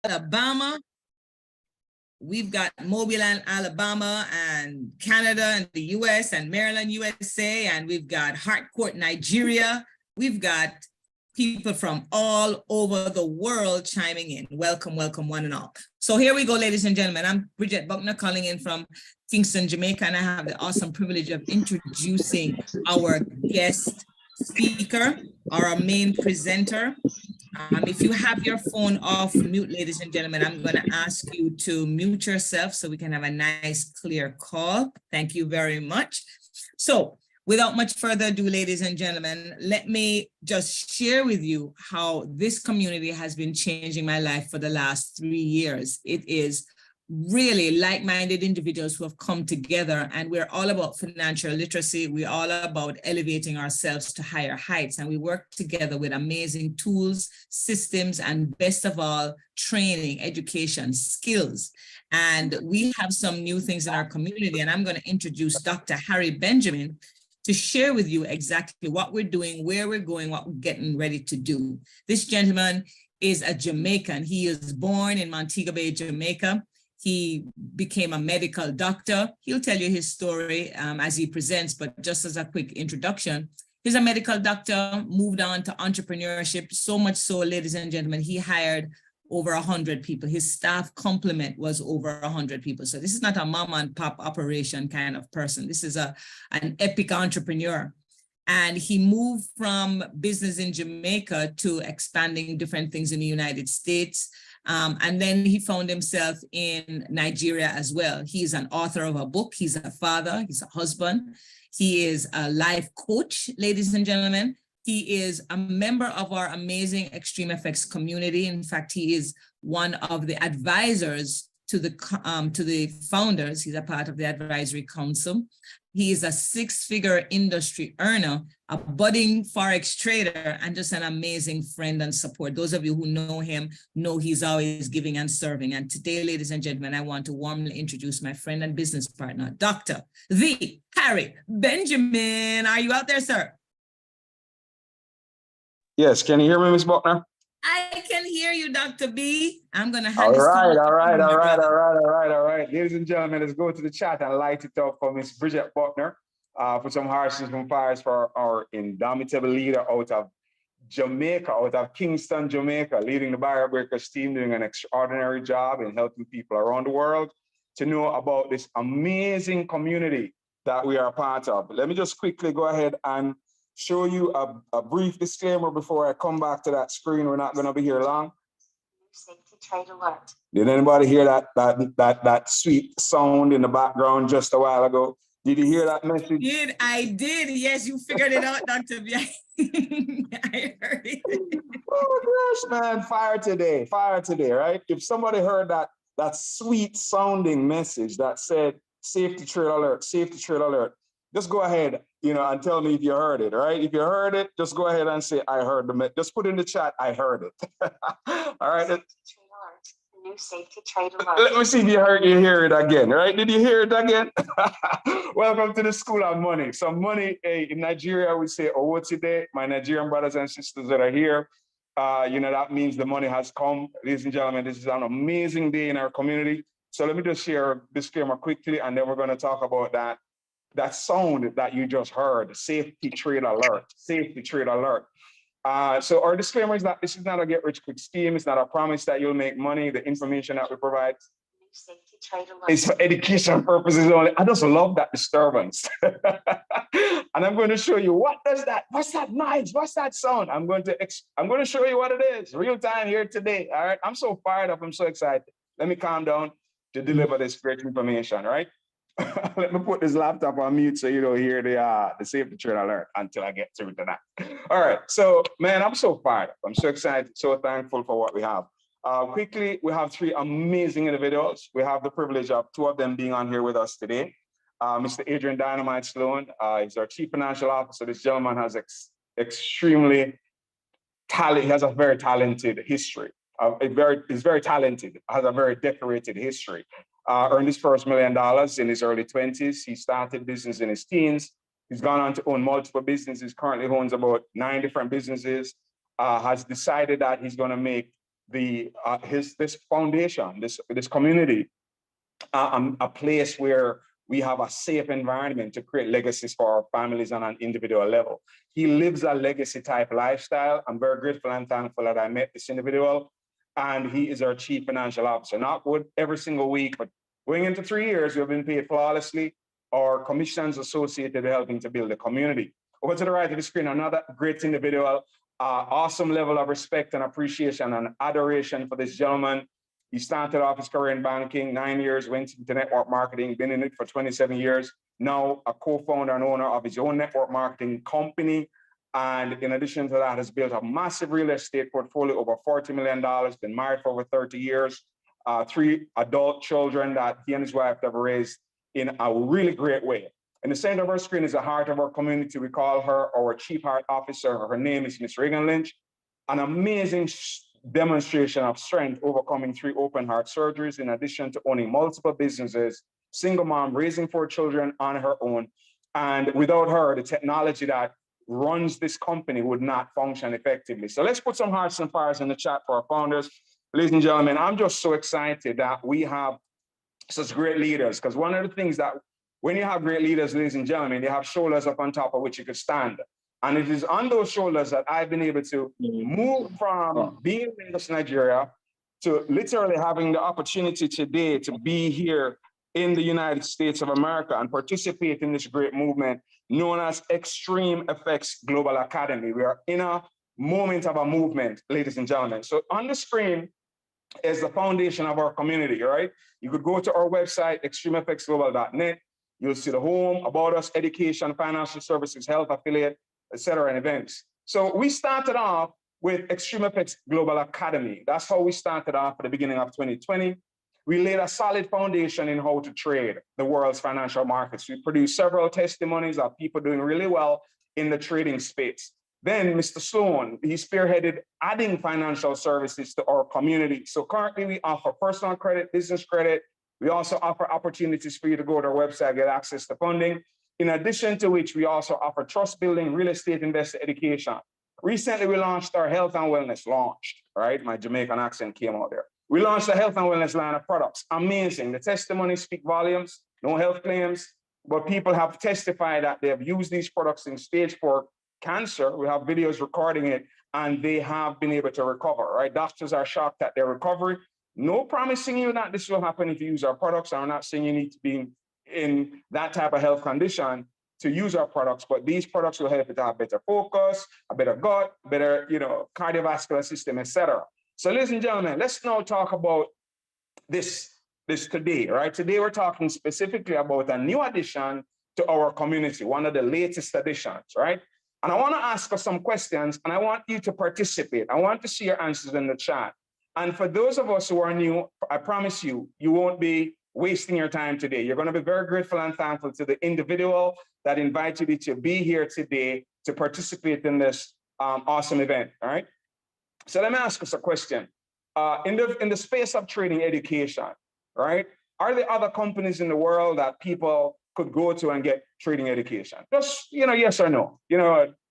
Alabama. We've got Mobile, Alabama, and Canada, and the US, and Maryland, USA, and we've got Harcourt, Nigeria. We've got people from all over the world chiming in. Welcome, welcome, one and all. So here we go, ladies and gentlemen. I'm Bridget Buckner calling in from Kingston, Jamaica, and I have the awesome privilege of introducing our guest speaker, our main presenter. If you have your phone off mute, ladies and gentlemen, I'm going to ask you to mute yourself so we can have a nice, clear call. Thank you very much. So without much further ado, ladies and gentlemen, let me just share with you how this community has been changing my life for the last 3 years. It is really like-minded individuals who have come together, and we're all about financial literacy. We're all about elevating ourselves to higher heights, and we work together with amazing tools, systems, and best of all, training, education, skills. And we have some new things in our community, and I'm going to introduce Dr. Harry Benjamin to share with you exactly what we're doing, where we're going, what we're getting ready to do. This gentleman is a Jamaican. He was born in Montego Bay, Jamaica. He became a medical doctor. He'll tell you his story as he presents, but just as a quick introduction, he's a medical doctor, moved on to entrepreneurship, so much so, ladies and gentlemen, he hired over 100 people. His staff complement was over 100 people. So this is not a mom and pop operation kind of person. This is an epic entrepreneur. And he moved from business in Jamaica to expanding different things in the United States. And then he found himself in Nigeria as well. He's an author of a book. He's a father. He's a husband. He is a life coach, ladies and gentlemen. He is a member of our amazing Extreme FX community. In fact, he is one of the advisors to the founders. He's a part of the advisory council. He is a six-figure industry earner, a budding forex trader, and just an amazing friend and support. Those of you who know him know he's always giving and serving. And today, ladies and gentlemen, I want to warmly introduce my friend and business partner, Dr. Harry Benjamin. Are you out there, sir? Yes, can you hear me, Ms. Buckner? I can hear you, Dr. B. I'm going to hand this call. All right. Ladies and gentlemen, let's go to the chat and light it up for Ms. Bridget Buckner for some harshness and fires for our indomitable leader out of Jamaica, out of Kingston, Jamaica, leading the Barrier Breakers team, doing an extraordinary job in helping people around the world to know about this amazing community that we are a part of. Let me just quickly go ahead and show you a brief disclaimer before I come back to that screen. We're not going to be here long. Safety trade alert. Did anybody hear that sweet sound in the background just a while ago? Did you hear that message? I did. Yes, you figured it out, Dr. B. I heard it. Oh gosh, man, fire today, right? If somebody heard that sweet sounding message that said safety trade alert, just go ahead, and tell me if you heard it, all right? If you heard it, just go ahead and say, I heard the just put in the chat, I heard it. All right. New safety trade alert. Let me see if you hear it again, right? Did you hear it again? Welcome to the School of Money. So money, in Nigeria, we say, oh, what's it day? My Nigerian brothers and sisters that are here, that means the money has come. Ladies and gentlemen, this is an amazing day in our community. So let me just share a disclaimer quickly, and then we're going to talk about that sound that you just heard, safety trade alert. So our disclaimer is that this is not a get-rich-quick scheme. It's not a promise that you'll make money. The information that we provide safety trade alert is for education purposes only. I just love that disturbance. And I'm going to show you what's that noise? What's that sound? I'm going to show you what it is. Real time here today. All right. I'm so fired up. I'm so excited. Let me calm down to deliver this great information. All right. Let me put this laptop on mute so you don't hear the safety trade alert until I get through to that. All right, so man, I'm so fired up. I'm so excited, so thankful for what we have. Quickly, we have three amazing individuals. We have the privilege of two of them being on here with us today. Mr. Adrian Dynamite Sloan, he's our Chief Financial Officer. This gentleman has extremely talent. He has a very talented history. He's very talented, has a very decorated history. Earned his first $1 million in his early 20s. He started business in his teens. He's gone on to own multiple businesses, currently owns about 9 different businesses, has decided that he's going to make this foundation, this community, a place where we have a safe environment to create legacies for our families on an individual level. He lives a legacy type lifestyle. I'm very grateful and thankful that I met this individual, and he is our chief financial officer. Not good every single week, but going into 3 years, we've been paid flawlessly. Our commissions associated with helping to build a community. Over to the right of the screen, another great individual, awesome level of respect and appreciation and adoration for this gentleman. He started off his career in banking, 9 years, went into network marketing, been in it for 27 years, now a co-founder and owner of his own network marketing company. And in addition to that, has built a massive real estate portfolio, over $40 million, been married for over 30 years, 3 adult children that he and his wife have raised in a really great way. In the center of our screen is the heart of our community. We call her our Chief Heart Officer. Her name is Miss Reagan Lynch. An amazing demonstration of strength, overcoming 3 open heart surgeries, in addition to owning multiple businesses, single mom, raising 4 children on her own. And without her, the technology that runs this company would not function effectively. So let's put some hearts and fires in the chat for our founders. Ladies and gentlemen, I'm just so excited that we have such great leaders, because one of the things that when you have great leaders, ladies and gentlemen, they have shoulders up on top of which you could stand. And it is on those shoulders that I've been able to move from being in Lagos, Nigeria, to literally having the opportunity today to be here in the United States of America and participate in this great movement known as Extreme Effects Global Academy. We are in a moment of a movement, ladies and gentlemen. So on the screen is the foundation of our community, right? You could go to our website, extremeeffectsglobal.net. You'll see the home, about us, education, financial services, health affiliate, etc., and events. So we started off with Extreme Effects Global Academy. That's how we started off at the beginning of 2020. We laid a solid foundation in how to trade the world's financial markets. We produced several testimonies of people doing really well in the trading space. Then Mr. Sloan, he spearheaded adding financial services to our community. So currently we offer personal credit, business credit. We also offer opportunities for you to go to our website, get access to funding. In addition to which, we also offer trust building, real estate investor education. Recently, we launched our health and wellness right? My Jamaican accent came out there. We launched a health and wellness line of products. Amazing. The testimonies speak volumes, no health claims, but people have testified that they have used these products in stage 4 cancer. We have videos recording it, and they have been able to recover, right? Doctors are shocked at their recovery. No promising you that this will happen if you use our products. I'm not saying you need to be in that type of health condition to use our products, but these products will help you to have better focus, a better gut, better, cardiovascular system, etc. So ladies and gentlemen, let's now talk about this today, right? Today we're talking specifically about a new addition to our community, one of the latest additions, right? And I want to ask us some questions, and I want you to participate. I want to see your answers in the chat. And for those of us who are new, I promise you, you won't be wasting your time today. You're going to be very grateful and thankful to the individual that invited you to be here today to participate in this awesome event, all right? So let me ask us a question. In the space of trading education, right? Are there other companies in the world that people could go to and get trading education? Just, yes or no.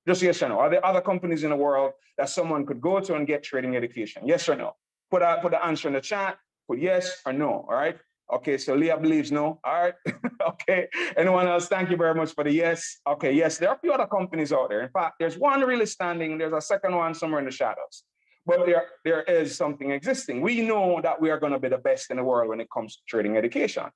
Just yes or no. Are there other companies in the world that someone could go to and get trading education? Yes or no? Put the answer in the chat. Put yes or no, all right? Okay, so Leah believes no. All right. Okay. Anyone else? Thank you very much for the yes. Okay, yes, there are a few other companies out there. In fact, there's one really standing. There's a second one somewhere in the shadows. But there is something existing. We know that we are going to be the best in the world when it comes to trading education.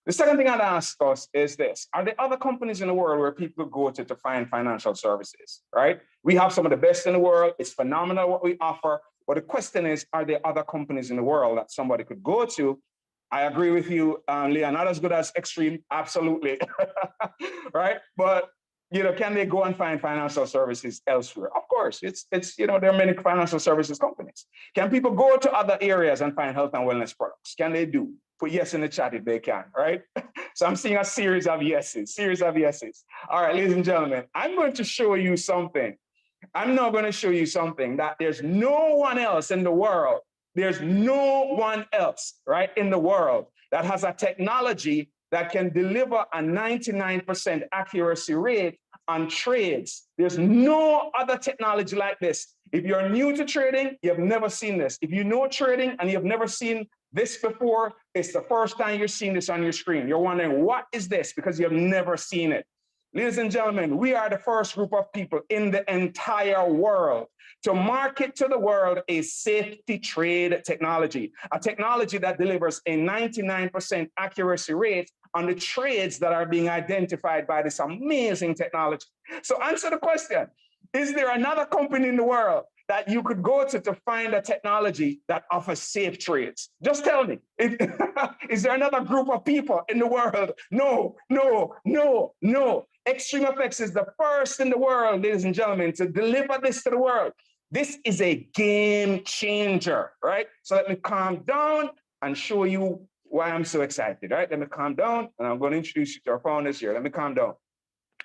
The second thing I'd ask us is this. Are there other companies in the world where people go to find financial services, right? We have some of the best in the world. It's phenomenal what we offer. But the question is, are there other companies in the world that somebody could go to? I agree with you, Leah, not as good as Extreme, absolutely, right? But, can they go and find financial services elsewhere? Of course, it's there are many financial services companies. Can people go to other areas and find health and wellness products? Can they do? Put yes in the chat if they can, right? So I'm seeing a series of yeses. All right, ladies and gentlemen, I'm going to show you something. I'm now going to show you something that there's no one else in the world. There's no one else, right, in the world that has a technology that can deliver a 99% accuracy rate on trades. There's no other technology like this If you're new to trading, you've never seen this. If you know trading and you've never seen this before, it's the first time you're seeing this on your screen. You're wondering, what is this? Because you've never seen it. Ladies and gentlemen, we are the first group of people in the entire world to market to the world a safety trade technology, a technology that delivers a 99% accuracy rate on the trades that are being identified by this amazing technology. So answer the question, is there another company in the world that you could go to find a technology that offers safe trades? Just tell me. Is there another group of people in the world? No, no, no, no. Extreme FX is the first in the world, ladies and gentlemen, to deliver this to the world. This is a game changer, right? So let me calm down and show you why I'm so excited, right? Let me calm down, and I'm going to introduce you to our founders here. Let me calm down.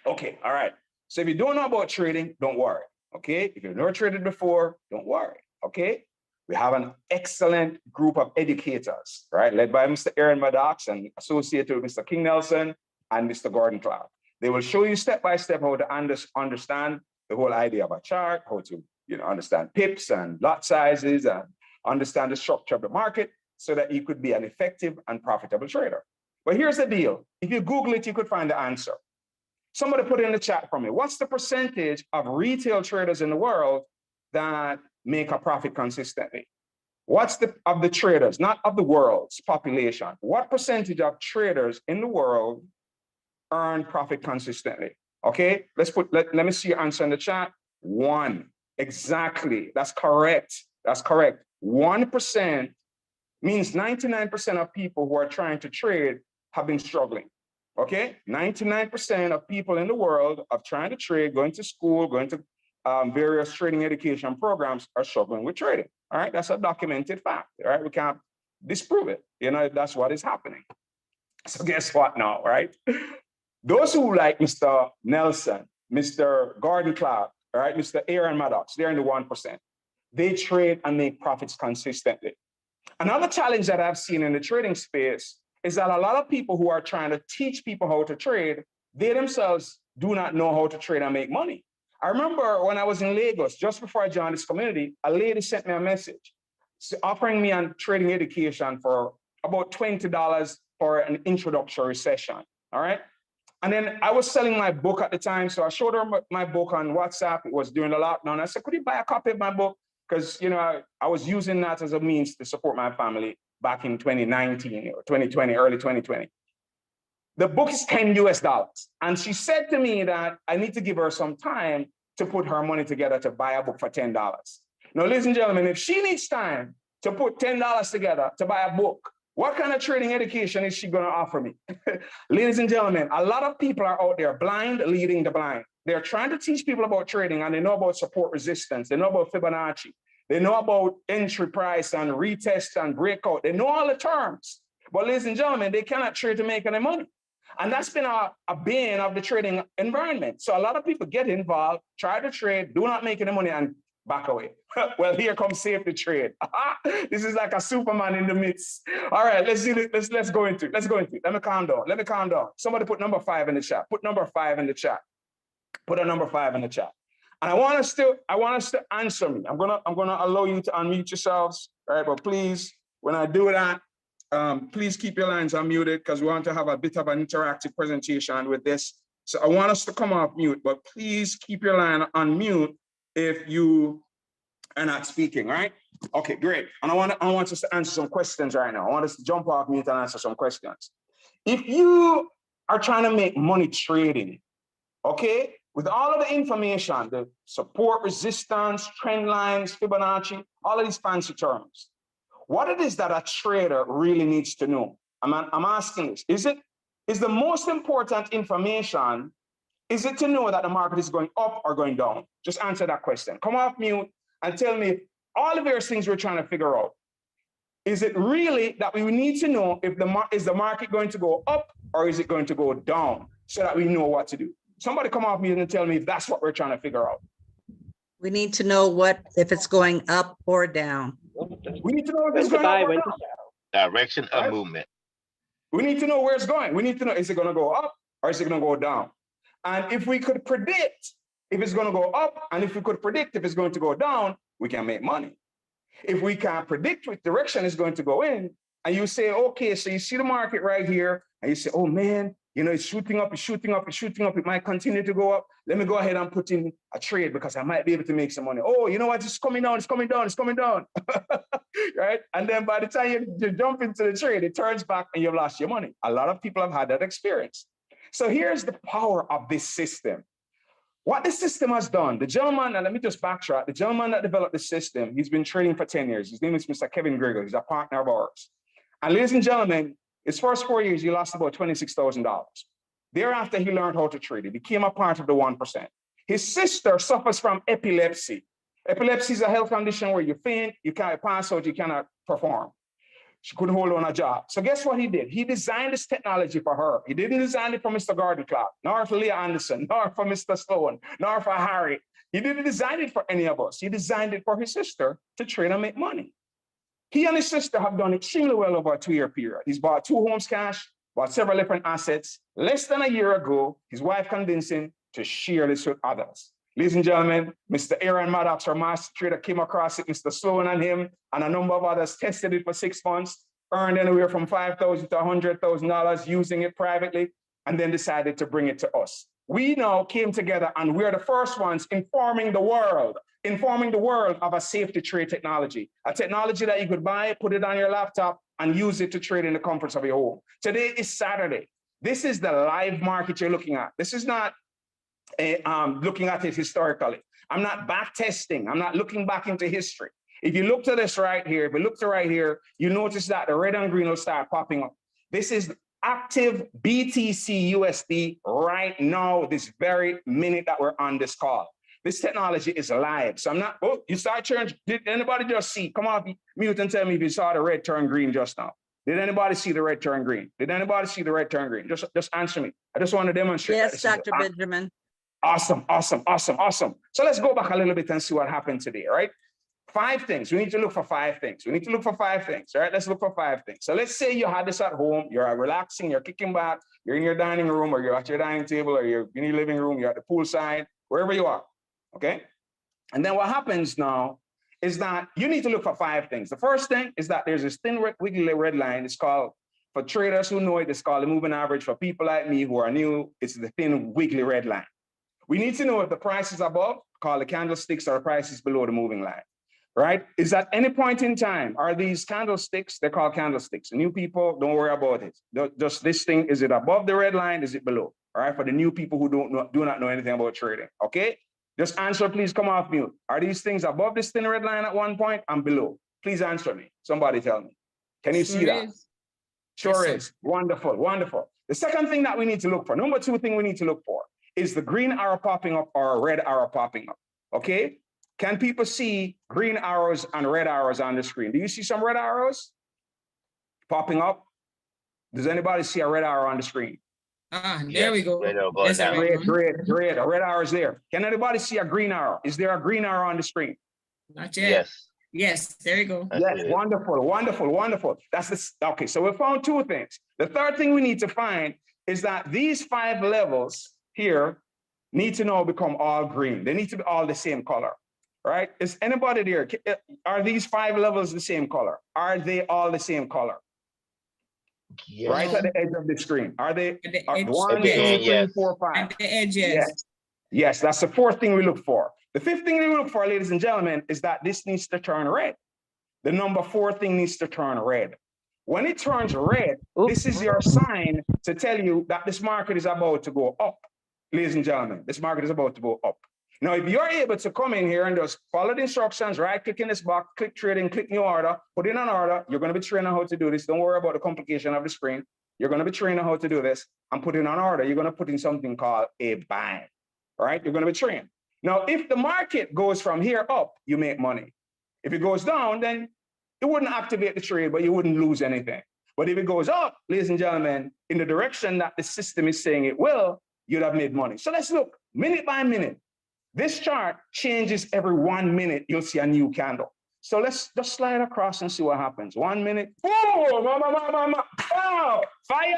Okay, all right. So if you don't know about trading, don't worry, okay? If you've never traded before, don't worry, okay? We have an excellent group of educators, right? Led by Mr. Aaron Maddox and associated with Mr. King Nelson and Mr. Gordon Clark. They will show you step-by-step how to understand the whole idea of a chart, how to understand pips and lot sizes and understand the structure of the market so that you could be an effective and profitable trader. But here's the deal. If you Google it, you could find the answer. Somebody put it in the chat for me. What's the percentage of retail traders in the world that make a profit consistently? What's of the traders, not of the world's population? What percentage of traders in the world earn profit consistently? Okay, let me see your answer in the chat. 1. Exactly. That's correct. That's correct. 1% means 99% of people who are trying to trade have been struggling. Okay, 99% of people in the world of trying to trade, going to school, going to various trading education programs are struggling with trading. All right, that's a documented fact. All right, we can't disprove it. That's what is happening. So guess what now, right? Those who like Mr. Nelson, Mr. Gordon Clark, all right, Mr. Aaron Maddox, they're in the 1%. They trade and make profits consistently. Another challenge that I've seen in the trading space is that a lot of people who are trying to teach people how to trade, they themselves do not know how to trade and make money. I remember when I was in Lagos, just before I joined this community, a lady sent me a message offering me a trading education for about $20 for an introductory session, all right? And then I was selling my book at the time, so I showed her my book on WhatsApp. It was during the lockdown. I said, could you buy a copy of my book? Because, I was using that as a means to support my family back in 2019 or 2020, early 2020. The book is $10 US. And she said to me that I need to give her some time to put her money together to buy a book for $10. Now, ladies and gentlemen, if she needs time to put $10 together to buy a book, what kind of trading education is she going to offer me? Ladies and gentlemen, a lot of people are out there blind leading the blind. They're trying to teach people about trading, and they know about support resistance. They know about Fibonacci. They know about entry price and retest and breakout. They know all the terms. But ladies and gentlemen, they cannot trade to make any money. And that's been a bane of the trading environment. So a lot of people get involved, try to trade, do not make any money, and back away. Well, here comes safety trade. This is like a Superman in the midst. All right, let's go into it. Let me calm down. Somebody put number 5 in the chat. Put number 5 in the chat. Put a number 5 in the chat. And I want us to answer me. I'm gonna allow you to unmute yourselves. All right, but please, when I do that, please keep your lines unmuted because we want to have a bit of an interactive presentation with this. So I want us to come off mute, but please keep your line on mute if you are not speaking, right? Okay, great. And I want us to answer some questions right now. I want us to jump off mute and answer some questions. If you are trying to make money trading, okay, with all of the information, the support, resistance, trend lines, Fibonacci, all of these fancy terms, what it is that a trader really needs to know? I'm asking this. Is the most important information, is it to know that the market is going up or going down? Just answer that question. Come off mute and tell me all of those things we're trying to figure out. Is it really that we need to know if is the market going to go up or is it going to go down so that we know what to do? Somebody come off mute and tell me if that's what we're trying to figure out. We need to know if it's going up or down. We need to know if it's going up or down. Direction of movement. We need to know where it's going. We need to know, is it going to go up or is it going to go down? And if we could predict if it's going to go up, and if we could predict if it's going to go down, we can make money. If we can't predict which direction it's going to go in, and you say, okay, so you see the market right here, and you say, oh man, you know, it's shooting up, it's shooting up, it's shooting up, it might continue to go up. Let me go ahead and put in a trade because I might be able to make some money. Oh, you know what, it's coming down, it's coming down, it's coming down, right? And then by the time you jump into the trade, it turns back and you've lost your money. A lot of people have had that experience. So here's the power of this system. What the system has done, the gentleman, and let me just backtrack, the gentleman that developed the system, he's been trading for 10 years. His name is Mr. Kevin Griggle. He's a partner of ours. And ladies and gentlemen, his first 4 years, he lost about $26,000. Thereafter, he learned how to trade. He became a part of the 1%. His sister suffers from epilepsy. Epilepsy is a health condition where you faint, you can't pass out, you cannot perform. She couldn't hold on a job. So guess what he did? He designed this technology for her. He didn't design it for Mr. Gordon Clark, nor for Leah Anderson, nor for Mr. Sloan, nor for Harry. He didn't design it for any of us. He designed it for his sister to trade and make money. He and his sister have done extremely well over a 2-year period. He's bought 2 homes cash, bought several different assets. Less than a year ago, his wife convinced him to share this with others. Ladies and gentlemen, Mr. Aaron Maddox, our master trader, came across it. Mr. Sloan and him and a number of others tested it for 6 months, earned anywhere from $5,000 to $100,000 using it privately, and then decided to bring it to us. We now came together and we're the first ones informing the world of a safety trade technology, a technology that you could buy, put it on your laptop, and use it to trade in the comforts of your home. Today is Saturday. This is the live market you're looking at. This is not looking at it historically. I'm not back testing. I'm not looking back into history. If you look to this right here, if you look to right here, you notice that the red and green will start popping up. This is active BTC USD right now, this very minute that we're on this call. This technology is live. So I'm not, oh, you start turning, did anybody just see? Come off mute and tell me if you saw the red turn green just now. Did anybody see the red turn green? Did anybody see the red turn green? Just answer me. I just want to demonstrate. Yes, Dr. Benjamin. Awesome, awesome, awesome, awesome. So let's go back a little bit and see what happened today, right? 5 things. We need to look for 5 things. We need to look for 5 things, right? Let's look for 5 things. So let's say you had this at home, you're relaxing, you're kicking back, you're in your dining room, or you're at your dining table, or you're in your living room, you're at the poolside, wherever you are, okay? And then what happens now is that you need to look for 5 things. The first thing is that there's this thin wiggly red line. It's called, for traders who know it, it's called the moving average. For people like me who are new, it's the thin wiggly red line. We need to know if the price is above, called the candlesticks, or the price is below the moving line, right? Is at any point in time, are these candlesticks, they're called candlesticks. New people, don't worry about it. Just this thing, is it above the red line? Is it below? All right, for the new people who do not know anything about trading, okay? Just answer, please come off mute. Are these things above this thin red line at one point and below? Please answer me. Somebody tell me. Can you see that? Sure is. Wonderful, wonderful. The second thing that we need to look for, number 2 thing we need to look for, is the green arrow popping up or a red arrow popping up, okay? Can people see green arrows and red arrows on the screen? Do you see some red arrows popping up? Does anybody see a red arrow on the screen? There we go. Yes, Great. A red arrow is there. Can anybody see a green arrow? Is there a green arrow on the screen? Not yet. yes. Yes, there you go. Yes, wonderful, wonderful, wonderful. That's this. Okay, so we found 2 things. The third thing we need to find is that these 5 levels here need to now become all green. They need to be all the same color, right? Is anybody there? Are these 5 levels the same color? Are they all the same color? Yes. Right at the edge of the screen. Are they? At the Are edge, 1, 2, yes. 3, 4, 5. At the edges. Yes. Yes, that's the 4th thing we look for. The 5th thing we look for, ladies and gentlemen, is that this needs to turn red. The number 4 thing needs to turn red. When it turns red, this is your sign to tell you that this market is about to go up. Ladies and gentlemen, this market is about to go up. Now, if you're able to come in here and just follow the instructions, right? Click in this box, click trading, click new order, put in an order. You're going to be training how to do this. Don't worry about the complication of the screen. You're going to be training how to do this and put in an order. You're going to put in something called a buy, right? You're going to be trained. Now, if the market goes from here up, you make money. If it goes down, then it wouldn't activate the trade, but you wouldn't lose anything. But if it goes up, ladies and gentlemen, in the direction that the system is saying it will, you'd have made money. So let's look minute by minute. This chart changes every 1 minute. You'll see a new candle. So let's just slide across and see what happens. 1 minute. Oh, Wow, fire.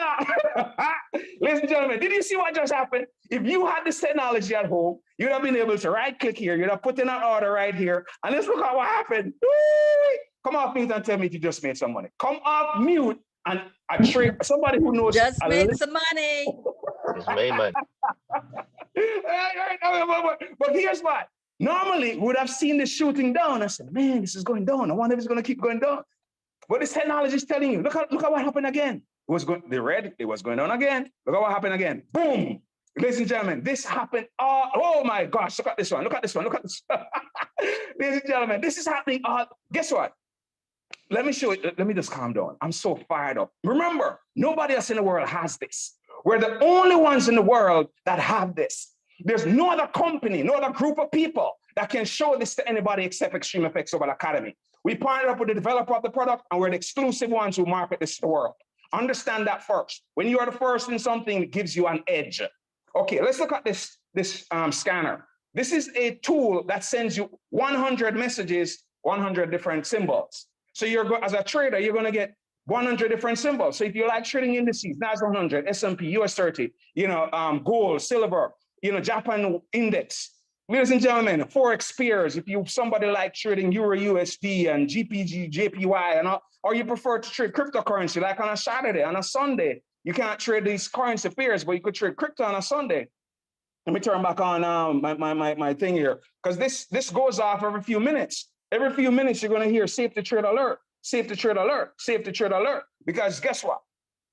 Ladies and gentlemen, did you see what just happened? If you had this technology at home, you'd have been able to right click here. You'd have put in an order right here. And let's look at what happened. Woo! Come off mute and tell me if you just made some money. Come off mute and a trade. Somebody who knows. Just made some money. It's made money. But here's what. Normally, we would have seen this shooting down. I said, man, this is going down. I wonder if it's going to keep going down. But this technology is telling you, look at what happened again. It was going, the red, it was going down again. Look at what happened again. Boom. Ladies and gentlemen, this happened. Oh my gosh, look at this one. Look at this one. Look at this. Ladies and gentlemen, this is happening. Guess what? Let me show you. Let me just calm down. I'm so fired up. Remember, nobody else in the world has this. We're the only ones in the world that have this. There's no other company, no other group of people that can show this to anybody except Extreme Effects Global Academy. We partnered up with the developer of the product, and we're the exclusive ones who market this to the world. Understand that first. When you are the first in something, it gives you an edge. Okay, let's look at this scanner. This is a tool that sends you 100 messages, 100 different symbols. So as a trader, you're going to get 100 different symbols. So if you like trading indices, NASDAQ 100, S&P, US 30, gold, silver, Japan index. Ladies and gentlemen, forex peers, if you somebody like trading Euro USD and GPG, JPY, and all, or you prefer to trade cryptocurrency, like on a Saturday, on a Sunday, you can't trade these currency pairs, but you could trade crypto on a Sunday. Let me turn back on my thing here, because this goes off every few minutes. Every few minutes, you're going to hear safe to trade alert, safe to trade alert, safe to trade alert. Because guess what?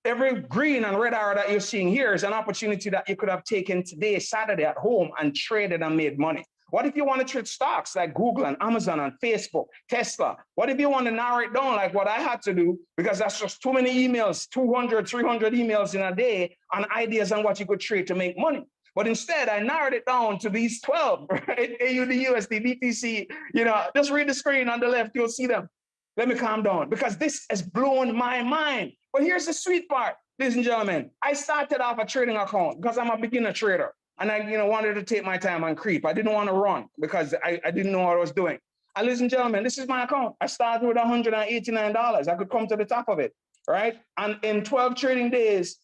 Every green and red arrow that you're seeing here is an opportunity that you could have taken today, Saturday at home, and traded and made money. What if you want to trade stocks like Google and Amazon and Facebook, Tesla? What if you want to narrow it down like what I had to do? Because that's just too many emails, 200, 300 emails in a day on ideas on what you could trade to make money. But instead, I narrowed it down to these 12, right? AUD, USD, BTC, just read the screen on the left, you'll see them. Let me calm down, because this has blown my mind. But here's the sweet part, ladies and gentlemen. I started off a trading account because I'm a beginner trader. And I wanted to take my time and creep. I didn't want to run because I didn't know what I was doing. And ladies and gentlemen, this is my account. I started with $189. I could come to the top of it, right? And in 12 trading days,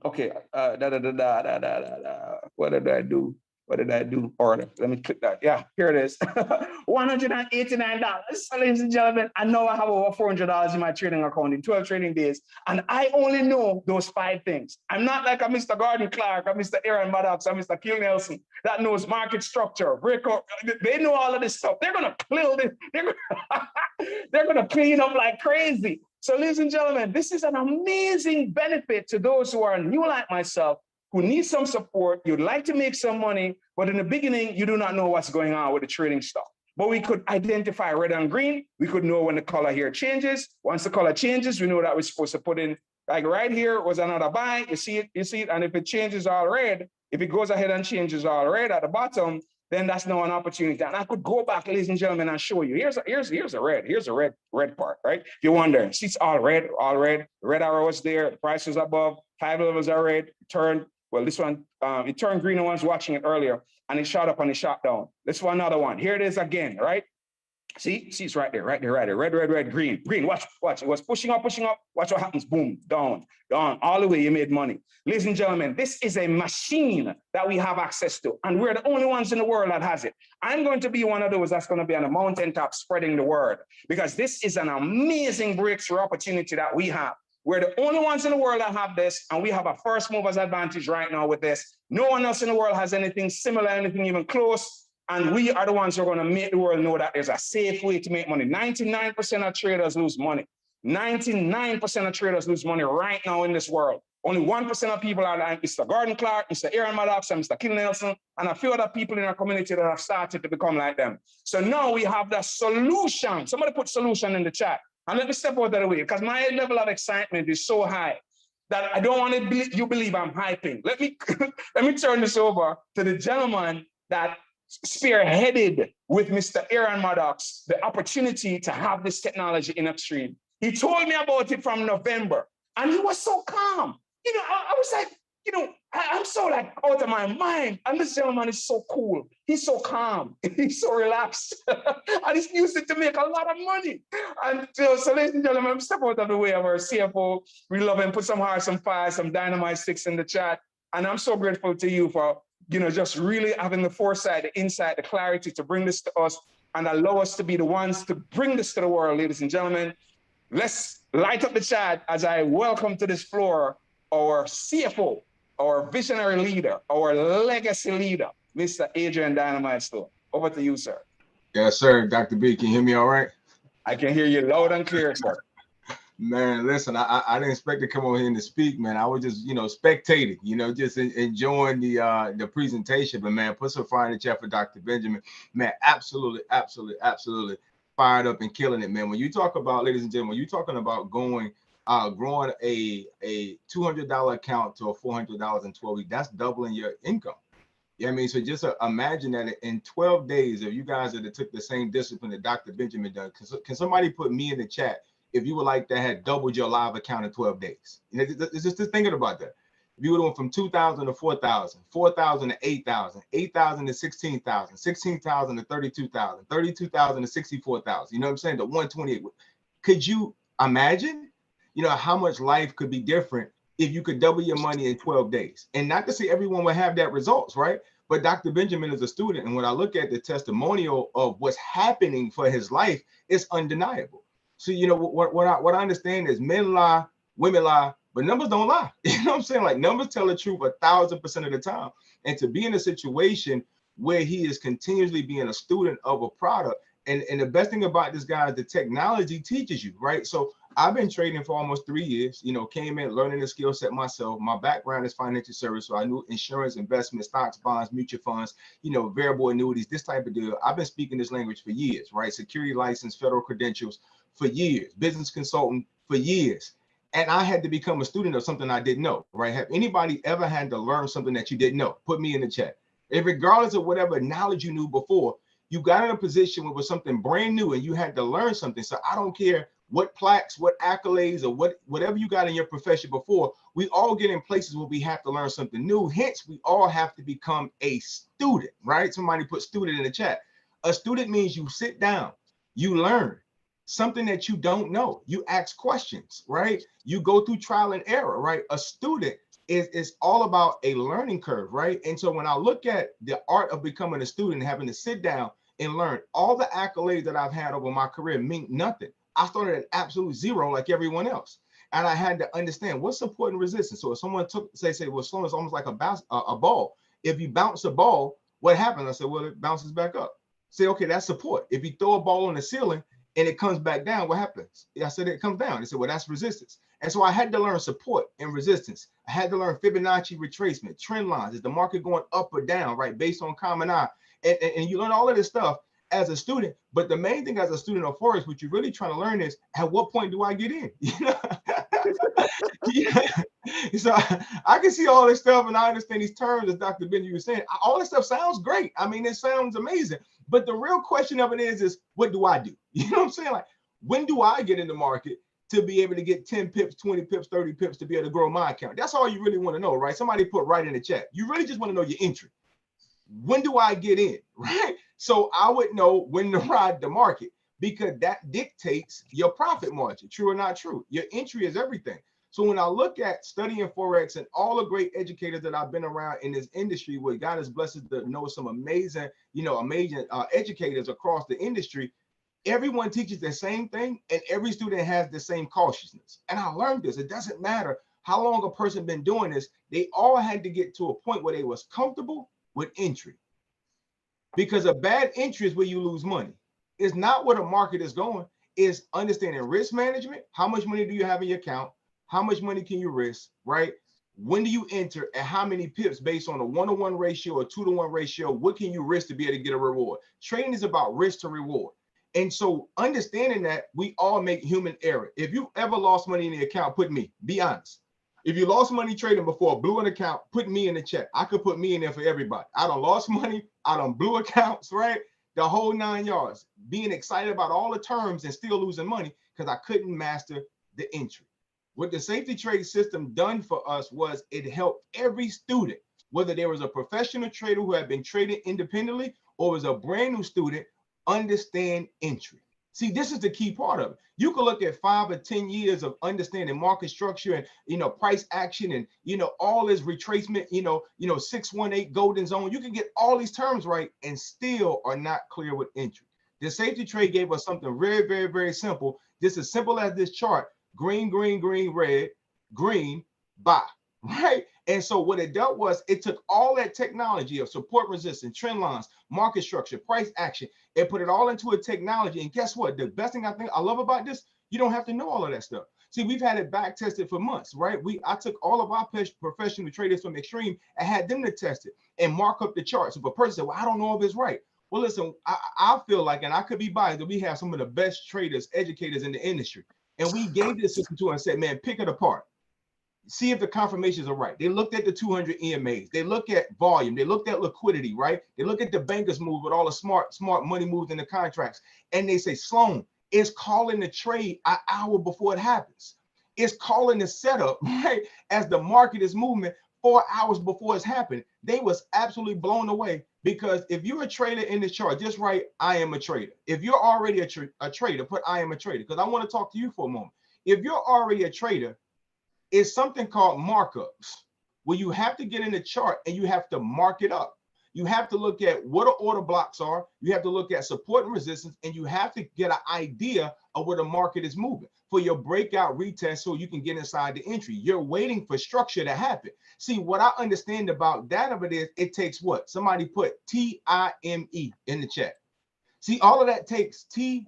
okay, what did I do? What did I do? Order. Let me click that. Yeah, here it is. $189. So, ladies and gentlemen, I know I have over $400 in my trading account in 12 trading days. And I only know those 5 things. I'm not like a Mr. Gordon Clark or Mr. Aaron Maddox or Mr. Kill Nelson that knows market structure, breakout. They know all of this stuff. They're going to clear this. They're going to clean up like crazy. So, ladies and gentlemen, this is an amazing benefit to those who are new like myself, who need some support. You'd like to make some money, but in the beginning, you do not know what's going on with the trading stuff. But we could identify red and green. We could know when the color here changes. Once the color changes, we know that we're supposed to put in, like right here was another buy. You see it. And if it changes all red, if it goes ahead and changes all red at the bottom, then that's now an opportunity. And I could go back, ladies and gentlemen, and show you. Here's a red part, right? If you're wondering, see, it's all red. The red arrow was there. The price was above. 5 levels are red. Well, this one, it turned green. The one's watching it earlier, and it shot up and it shot down. This one, another one. Here it is again, right? See, it's right there. Red, green. Watch. It was pushing up. Watch what happens. Boom, down. All the way, you made money. Ladies and gentlemen, this is a machine that we have access to, and we're the only ones in the world that has it. I'm going to be one of those that's going to be on the mountaintop spreading the word, because this is an amazing breakthrough opportunity that we have. We're the only ones in the world that have this, and we have a first mover's advantage right now with this. No one else in the world has anything similar, anything even close, and we are the ones who are going to make the world know that there's a safe way to make money. 99% of traders lose money. 99% of traders lose money right now in this world. Only 1% of people are like Mr. Gordon Clark, Mr. Aaron Maddox, and Mr. Kill Nelson, and a few other people in our community that have started to become like them. So now we have the solution. Somebody put solution in the chat. And let me step out of the way, because my level of excitement is so high that I don't want you believe I'm hyping. Let me turn this over to the gentleman that spearheaded with Mr. Aaron Maddox the opportunity to have this technology in Extreme. He told me about it from November, and he was so calm. I was like, I'm so like out of my mind. And this gentleman is so cool. He's so calm. He's so relaxed. And he's used it to make a lot of money. And so ladies and gentlemen, step out of the way of our CFO. We love him. Put some hearts, some fire, some dynamite sticks in the chat. And I'm so grateful to you for, just really having the foresight, the insight, the clarity to bring this to us and allow us to be the ones to bring this to the world, ladies and gentlemen. Let's light up the chat as I welcome to this floor our CFO, our visionary leader, our legacy leader, Mr. Adrian Dynamite Stone. Over to you, sir. Yes, sir. Dr. B, can you hear me all right? I can hear you loud and clear, sir. Man, listen, I didn't expect to come over here and to speak, man. I was just, spectating, just enjoying the presentation. But man, put some fire in the chat for Dr. Benjamin. Man, absolutely fired up and killing it, man. When you talk about, ladies and gentlemen, when you're talking about growing a $200 account to a $400 in 12 weeks, that's doubling your income. Yeah, I mean, so just imagine that in 12 days, if you guys that took the same discipline that Dr. Benjamin done, can somebody put me in the chat if you would like that had doubled your live account in 12 days? Just thinking about that. If you would have went from 2,000 to 4,000, 4,000 to 8,000, 8,000 to 16,000, 16,000 to 32,000, 32,000 to 64,000, you know what I'm saying? To 128. Could you imagine, how much life could be different if you could double your money in 12 days? And not to say everyone would have that results, right? But Dr. Benjamin is a student. And when I look at the testimonial of what's happening for his life, it's undeniable. So, what I understand is men lie, women lie, but numbers don't lie. You know what I'm saying? Like, numbers tell the truth 1,000% of the time. And to be in a situation where he is continuously being a student of a product, and the best thing about this guy is the technology teaches you, right? So I've been trading for almost 3 years, came in learning the skill set myself. My background is financial service. So I knew insurance, investment, stocks, bonds, mutual funds, variable annuities, this type of deal. I've been speaking this language for years, right? Security license, federal credentials for years, business consultant for years. And I had to become a student of something I didn't know, right? Have anybody ever had to learn something that you didn't know? Put me in the chat. And regardless of whatever knowledge you knew before, you got in a position where it was something brand new and you had to learn something. So I don't care what plaques, what accolades, or whatever you got in your profession before, we all get in places where we have to learn something new. Hence, we all have to become a student, right? Somebody put student in the chat. A student means you sit down, you learn something that you don't know. You ask questions, right? You go through trial and error, right? A student is all about a learning curve, right? And so when I look at the art of becoming a student, having to sit down and learn, all the accolades that I've had over my career mean nothing. I started at absolute zero like everyone else. And I had to understand what's support and resistance. So if someone say, well, slow is almost like a ball. If you bounce a ball, what happens? I said, well, it bounces back up. Say, okay, that's support. If you throw a ball on the ceiling and it comes back down, what happens? I said, it comes down. They said, well, that's resistance. And so I had to learn support and resistance. I had to learn Fibonacci retracement, trend lines. Is the market going up or down, right? Based on common eye. And you learn all of this stuff as a student. But the main thing as a student of forex, what you're really trying to learn is, at what point do I get in? So I can see all this stuff and I understand these terms, as Dr. Benjamin was saying. All this stuff sounds great. I mean, it sounds amazing. But the real question of it is what do I do? You know what I'm saying? Like, when do I get in the market to be able to get 10 pips, 20 pips, 30 pips to be able to grow my account? That's all you really want to know, right? Somebody put right in the chat. You really just want to know your entry. When do I get in, right? So I would know when to ride the market, because that dictates your profit margin. True or not true? Your entry is everything. So when I look at studying forex and all the great educators that I've been around in this industry, where God has blessed us to know some amazing, amazing educators across the industry, everyone teaches the same thing and every student has the same cautiousness. And I learned this. It doesn't matter how long a person been doing this. They all had to get to a point where they was comfortable with entry. Because a bad entry is where you lose money. It's not where the market is going. It's understanding risk management. How much money do you have in your account? How much money can you risk, right? When do you enter and how many pips based on a 1-to-1 ratio or 2-to-1 ratio? What can you risk to be able to get a reward? Trading is about risk to reward. And so understanding that, we all make human error. If you ever lost money in the account, put me, be honest. If you lost money trading before, blew an account, put me in the chat. I could put me in there for everybody. I done lost money. I done blew accounts, right? The whole 9 yards. Being excited about all the terms and still losing money because I couldn't master the entry. What the safety trade system done for us was it helped every student, whether there was a professional trader who had been trading independently or was a brand new student, understand entry. See, this is the key part of it. You can look at 5 or 10 years of understanding market structure and price action and all this retracement, 618 golden zone. You can get all these terms right and still are not clear with entry. The safety trade gave us something very, very, very simple. Just as simple as this chart: green, green, green, red, green, buy, right? And so what it did was it took all that technology of support, resistance, trend lines, market structure, price action, and put it all into a technology. And guess what? The best thing I love about this, you don't have to know all of that stuff. See, we've had it back tested for months, right? I took all of our professional traders from Extreme and had them to test it and mark up the charts. If a person said, well, I don't know if it's right. Well, listen, I feel like, and I could be biased, that we have some of the best traders, educators in the industry. And we gave this system to them and said, man, pick it apart. See if the confirmations are right. They looked at the 200 EMAs. They look at volume. They looked at liquidity, right? They look at the bankers move with all the smart money moved in the contracts. And they say, Sloan is calling the trade an hour before it happens. It's calling the setup, right? As the market is moving 4 hours before it's happened. They was absolutely blown away, because if you're a trader in this chart, just write, I am a trader. If you're already a trader, put I am a trader, because I want to talk to you for a moment. If you're already a trader, it's something called markups, where you have to get in the chart and you have to mark it up. You have to look at what the order blocks are. You have to look at support and resistance, and you have to get an idea of where the market is moving for your breakout retest so you can get inside the entry. You're waiting for structure to happen. See, what I understand about that of it is it takes what? Somebody put TIME in the chat. See, all of that takes TIME.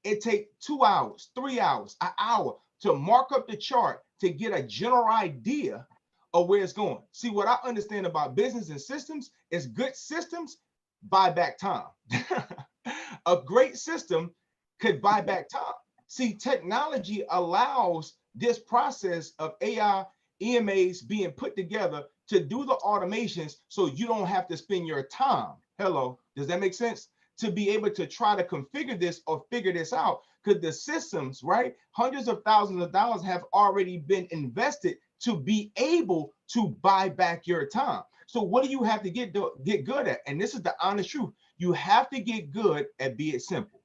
It takes 2 hours, 3 hours, an hour to mark up the chart to get a general idea of where it's going. See, what I understand about business and systems is good systems buy back time. A great system could buy back time. See, technology allows this process of AI EMAs being put together to do the automations so you don't have to spend your time. Hello, does that make sense? To be able to try to configure this or figure this out, because the systems, right? Hundreds of thousands of dollars have already been invested to be able to buy back your time. So what do you have to get good at? And this is the honest truth. You have to get good at being simple.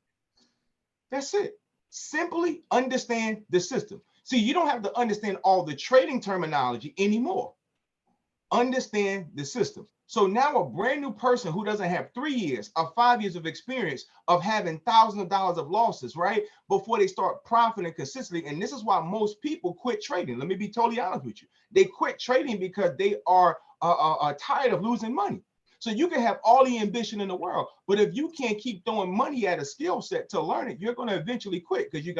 That's it. Simply understand the system. See, you don't have to understand all the trading terminology anymore. Understand the system. So now a brand new person who doesn't have 3 years or 5 years of experience of having thousands of dollars of losses, right, before they start profiting consistently. And this is why most people quit trading. Let me be totally honest with you. They quit trading because they are tired of losing money. So you can have all the ambition in the world, but if you can't keep throwing money at a skill set to learn it, you're going to eventually quit, because you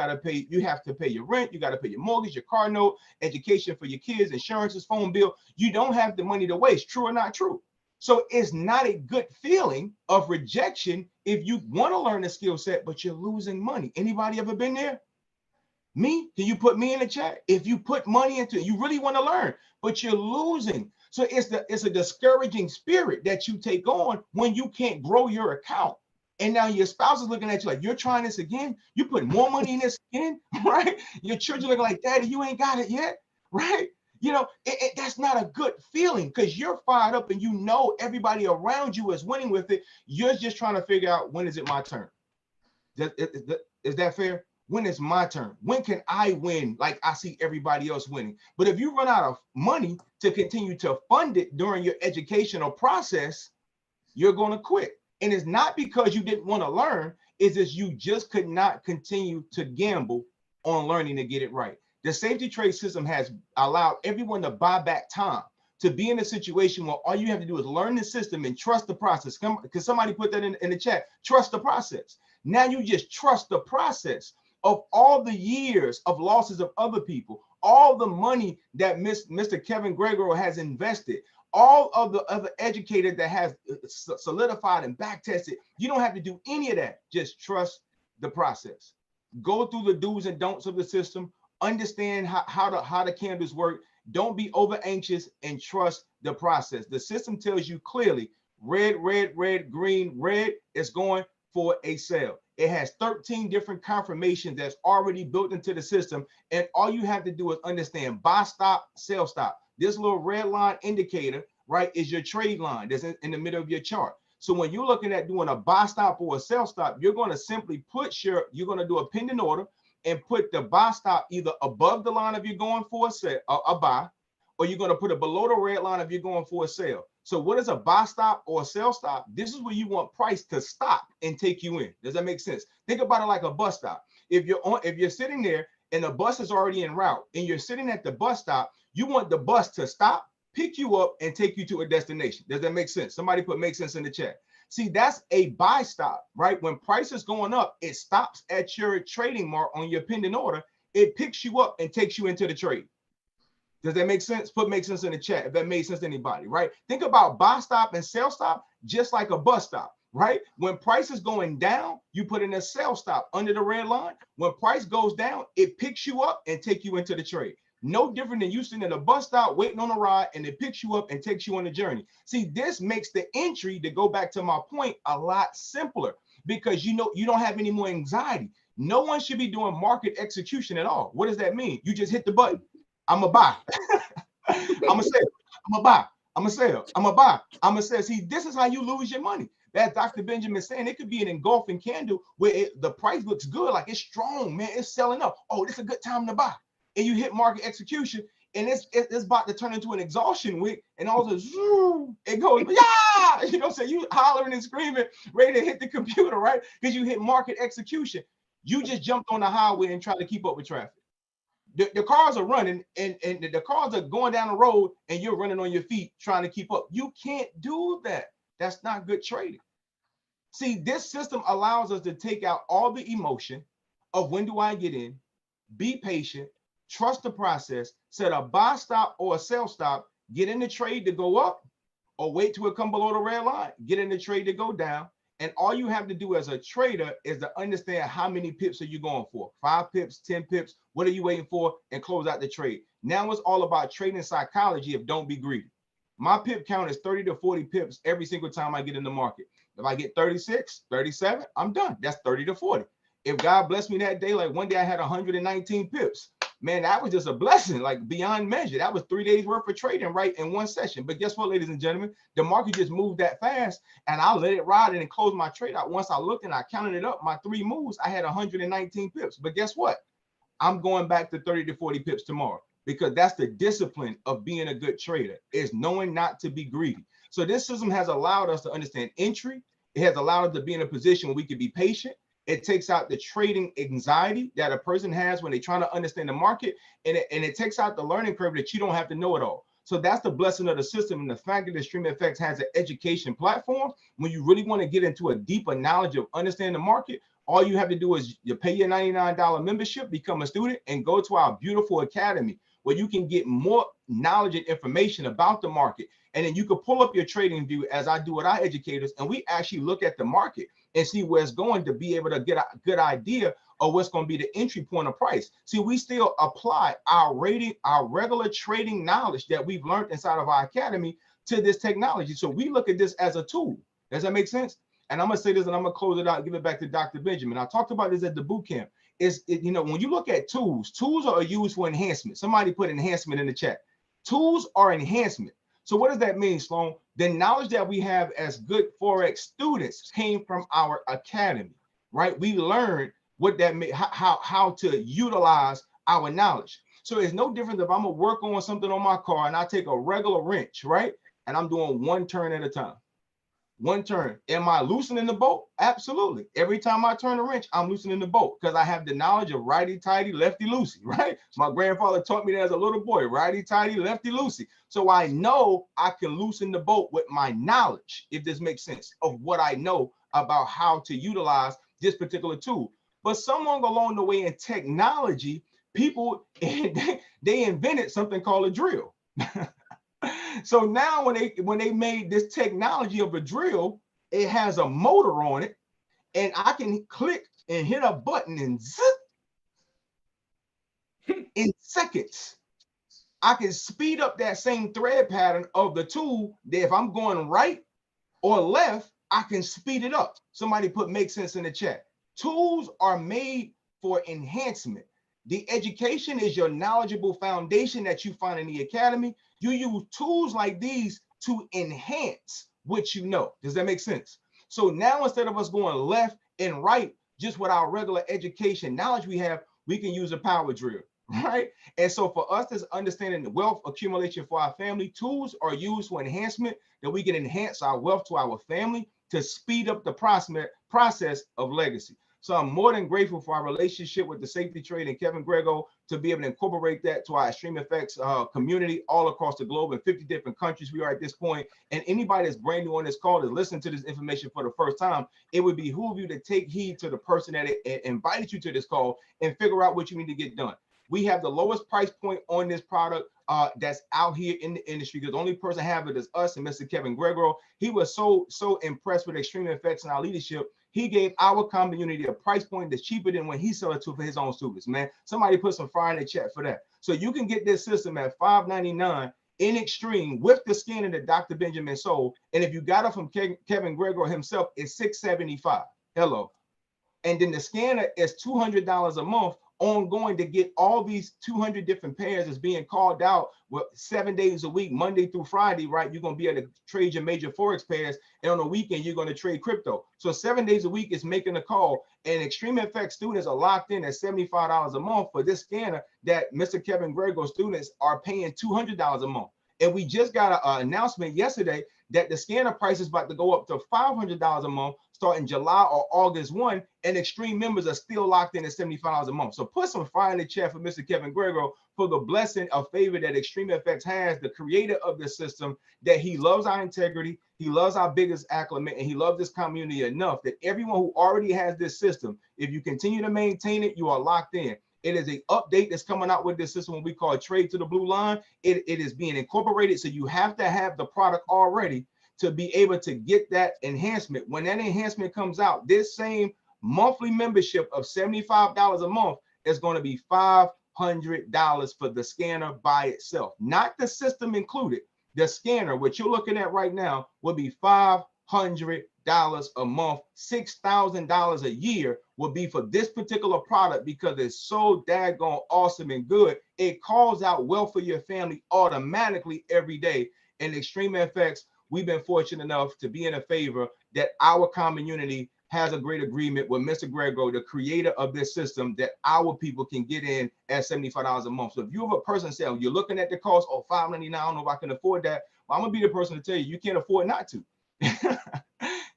have to pay your rent, you got to pay your mortgage, your car note, education for your kids, insurances, phone bill. You don't have the money to waste. True or not true? So it's not a good feeling of rejection if you want to learn the skill set, but you're losing money. Anybody ever been there? Me? Can you put me in the chat? If you put money into it, you really want to learn, but you're losing. So it's a discouraging spirit that you take on when you can't grow your account. And now your spouse is looking at you like, you're trying this again? You put more money in this again, right? Your children looking like, Daddy, you ain't got it yet, right? You know, that's not a good feeling, because you're fired up and you know everybody around you is winning with it. You're just trying to figure out, when is it my turn? Is that fair? When is my turn? When can I win like I see everybody else winning? But if you run out of money to continue to fund it during your educational process, you're going to quit. And it's not because you didn't want to learn, it's just you just could not continue to gamble on learning to get it right. The safety trade system has allowed everyone to buy back time, to be in a situation where all you have to do is learn the system and trust the process. Because somebody put that in the chat, trust the process. Now you just trust the process of all the years of losses of other people, all the money that Mr. Kevin Gregory has invested, all of the other educators that has solidified and back tested. You don't have to do any of that. Just trust the process. Go through the do's and don'ts of the system. Understand how the candles work. Don't be over anxious and trust the process. The system tells you clearly, red, red, red, green, red is going for a sale. It has 13 different confirmations that's already built into the system. And all you have to do is understand buy stop, sell stop. This little red line indicator, right, is your trade line that's in the middle of your chart. So when you're looking at doing a buy stop or a sell stop, you're going to simply you're going to do a pending order and put the buy stop either above the line if you're going for a sell, a buy, or you're going to put it below the red line if you're going for a sell. So what is a buy stop or a sell stop? This is where you want price to stop and take you in. Does that make sense? Think about it like a bus stop. If you're sitting there and the bus is already en route and you're sitting at the bus stop, you want the bus to stop, pick you up, and take you to a destination. Does that make sense? Somebody put make sense in the chat. See, that's a buy stop, right? When price is going up, it stops at your trading mark on your pending order. It picks you up and takes you into the trade. Does that make sense? Put make sense in the chat if that made sense to anybody, right? Think about buy stop and sell stop just like a bus stop, right? When price is going down, you put in a sell stop under the red line. When price goes down, it picks you up and take you into the trade. No different than you sitting at a bus stop waiting on a ride and it picks you up and takes you on the journey. See, this makes the entry, to go back to my point, a lot simpler because you don't have any more anxiety. No one should be doing market execution at all. What does that mean? You just hit the button. I'm a buy. I'm a sell. I'm a buy. I'm a sell. I'm a buy. I'm a sell. See, this is how you lose your money. That Dr. Benjamin saying, it could be an engulfing candle where the price looks good, like it's strong, man. It's selling up. Oh, this is a good time to buy. And you hit market execution, and it's about to turn into an exhaustion wick, and all of a sudden, it goes, yeah, you know, so you hollering and screaming, ready to hit the computer, right? Because you hit market execution. You just jumped on the highway and tried to keep up with traffic. The cars are running, and the cars are going down the road, and you're running on your feet trying to keep up. You can't do that. That's not good trading. See, this system allows us to take out all the emotion of when do I get in, be patient, trust the process, set a buy stop or a sell stop, get in the trade to go up, or wait till it come below the red line, get in the trade to go down. And all you have to do as a trader is to understand how many pips are you going for. 5 pips, 10 pips, what are you waiting for? And close out the trade. Now it's all about trading psychology of don't be greedy. My pip count is 30 to 40 pips every single time I get in the market. If I get 36, 37, I'm done. That's 30 to 40. If God bless me that day, like one day I had 119 pips. Man, that was just a blessing, like beyond measure. That was 3 days worth of trading right in one session. But guess what, ladies and gentlemen? The market just moved that fast, and I let it ride and close my trade out. Once I looked and I counted it up, my 3 moves, I had 119 pips. But guess what? I'm going back to 30 to 40 pips tomorrow, because that's the discipline of being a good trader, is knowing not to be greedy. So this system has allowed us to understand entry. It has allowed us to be in a position where we can be patient. It takes out the trading anxiety that a person has when they're trying to understand the market, and it takes out the learning curve that you don't have to know it all. So that's the blessing of the system, and the fact that the Stream FX has an education platform. When you really want to get into a deeper knowledge of understanding the market, all you have to do is you pay your $99 membership, become a student, and go to our beautiful academy where you can get more knowledge and information about the market. And then you can pull up your trading view as I do with our educators, and we actually look at the market and see where it's going to be able to get a good idea of what's going to be the entry point of price. See, we still apply our regular trading knowledge that we've learned inside of our academy to this technology. So we look at this as a tool. Does that make sense? And I'm going to say this, and I'm going to close it out, give it back to Dr. Benjamin. I talked about this at the boot camp. You know, when you look at tools are used for enhancement. Somebody put enhancement in the chat. Tools are enhancement. So what does that mean, Sloan? The knowledge that we have as good forex students came from our academy, right? We learned what that meant, how to utilize our knowledge. So it's no different if I'm gonna work on something on my car and I take a regular wrench, right? And I'm doing one turn at a time. One turn. Am I loosening the bolt? Absolutely. Every time I turn a wrench, I'm loosening the bolt because I have the knowledge of righty-tighty, lefty-loosey, right? My grandfather taught me that as a little boy, righty-tighty, lefty-loosey. So I know I can loosen the bolt with my knowledge, if this makes sense, of what I know about how to utilize this particular tool. But someone along the way in technology, people, they invented something called a drill. So now when they made this technology of a drill, it has a motor on it, and I can click and hit a button and zip in seconds. I can speed up that same thread pattern of the tool that if I'm going right or left, I can speed it up. Somebody put make sense in the chat. Tools are made for enhancement. The education is your knowledgeable foundation that you find in the academy. You use tools like these to enhance what you know. Does that make sense? So now instead of us going left and right, just with our regular education knowledge we have, we can use a power drill, right? And so for us that's understanding the wealth accumulation for our family, tools are used for enhancement that we can enhance our wealth to our family to speed up the process of legacy. So I'm more than grateful for our relationship with the Safety Trade and Kevin Grego to be able to incorporate that to our Extreme Effects community all across the globe in 50 different countries we are at this point. And anybody that's brand new on this call to listen to this information for the first time, it would behoove you to take heed to the person that invited you to this call and figure out what you need to get done. We have the lowest price point on this product that's out here in the industry, because the only person have it is us and Mr. Kevin Grego. He was so impressed with Extreme Effects and our leadership. He gave our community a price point that's cheaper than when he sold it to for his own students, man. Somebody put some fire in the chat for that. So you can get this system at $599 in Extreme with the scanner that Dr. Benjamin sold. And if you got it from Kevin Grego himself, it's $675. Hello. And then the scanner is $200 a month ongoing to get all these 200 different pairs that's being called out with 7 days a week, Monday through Friday, right? You're going to be able to trade your major forex pairs, and on the weekend you're going to trade crypto. So 7 days a week is making a call, and Extreme FX students are locked in at $75 a month for this scanner that Mr. Kevin Grego students are paying $200 a month. And we just got an announcement yesterday that the scanner price is about to go up to $500 a month starting July or August 1, and Extreme members are still locked in at $75 a month. So put some fire in the chat for Mr. Kevin Grego for the blessing of favor that Extreme FX has, the creator of this system, that he loves our integrity, he loves our biggest acclimate, and he loves this community enough that everyone who already has this system, if you continue to maintain it, you are locked in. It is an update that's coming out with this system, what we call Trade to the Blue Line. It is being incorporated, so you have to have the product already to be able to get that enhancement. When that enhancement comes out, this same monthly membership of $75 a month is going to be $500 for the scanner by itself, not the system included. The scanner, what you're looking at right now, will be $500 a month. $6,000 a year will be for this particular product because it's so daggone awesome and good. It calls out wealth for your family automatically every day. And Extreme FX, we've been fortunate enough to be in a favor that our community has a great agreement with Mr. Grego, the creator of this system, that our people can get in at $75 a month. So if you have a person saying, you're looking at the cost, oh, $599, I don't know if I can afford that. Well, I'm gonna be the person to tell you, you can't afford not to.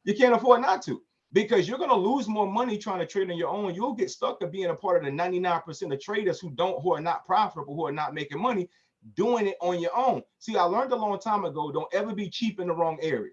You can't afford not to, because you're gonna lose more money trying to trade on your own. You'll get stuck at being a part of the 99% of traders who are not profitable, who are not making money, doing it on your own. See, I learned a long time ago, don't ever be cheap in the wrong area.